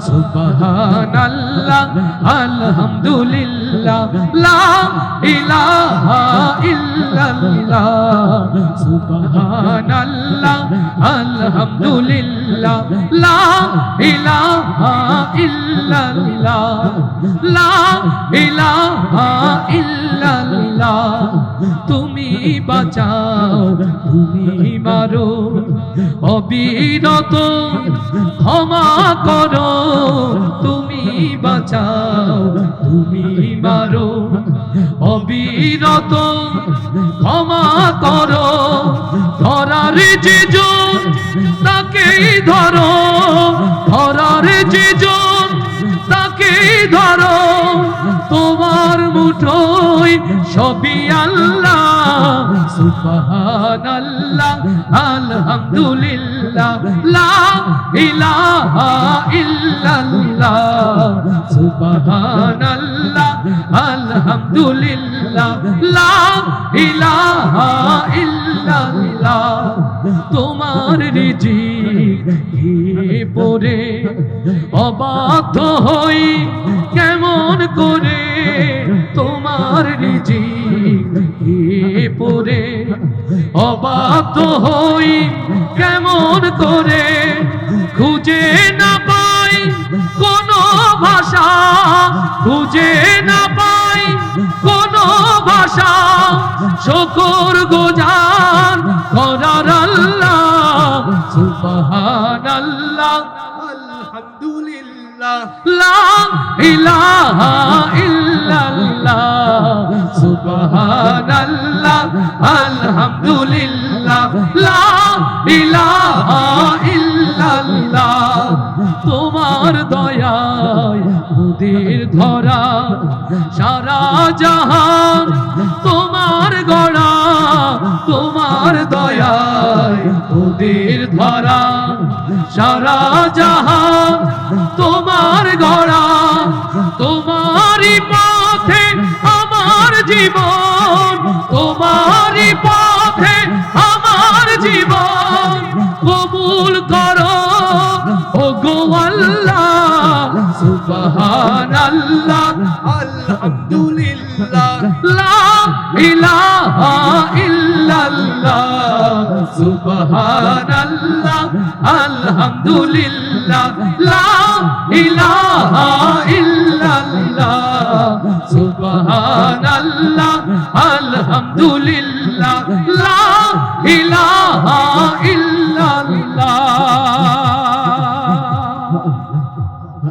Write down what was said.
সুবহানাল্লাহ আলহামদুলিল্লাহ লা ইলাহা ইল্লাল্লাহ সুবহানাল্লাহ আলহামদুলিল্লাহ লা ইলাহা ইল্লাল্লাহ লা ইলাহা ইল্লাল্লাহ তুমি বাঁচাও তুমি মারো অবিরত ক্ষমা করো তুমি বাঁচাও তুমি মারো অবিরত ক্ষমা করো ধরার যেজন তাকেই ধরো ধরার যেজন তাকেই ধরো তোমার মুঠোয় সবই আল্লাহ সুবহানাল্লাহ আলহামদুলিল্লাহ লা ইলাহা ইল্লাল্লাহ সুবহানাল্লাহ আলহামদুলিল্লাহ লা ইলাহা ইল্লাল্লাহ তোমার রিজিক খেয়ে পড়ে অবাধ্য হই কেমন করে তোমার রিজিক খেয়ে পড়ে অবাধ্য হই কেমন করে খুঁজে না পাই কোনো ভাষা খুঁজে না পাই কোনো ভাষা শুকর গুজার করার আল্লাহ সুবহানাল্লাহ আলহামদুলিল্লাহ লা ইলাহা ইল্লাল্লাহ সুবহানাল্লাহ আলহামদুলিল্লাহ লা ইলাহা ইল্লাল্লাহ তোমার দয়ায় মোদের ধরা সারা জাহান তোমার গড়া তোমার দয়ায় মোদের ধরা সারা জাহান তোমার গড়া তোমারই পথে আমার জীবন তোমারই পথে আমার জীবন কবুল করো ওগো আল্লাহ সুবহানাল্লাহ আলহামদুলিল্লাহ লা ইলাহা ইল্লাল্লাহ সুবহানাল্লাহ আলহামদুলিল্লাহ লা ইলাহা ইল্লাল্লাহ সুবহানাল্লাহ আলহামদুলিল্লাহ লা ইলাহা ইল্লাল্লাহ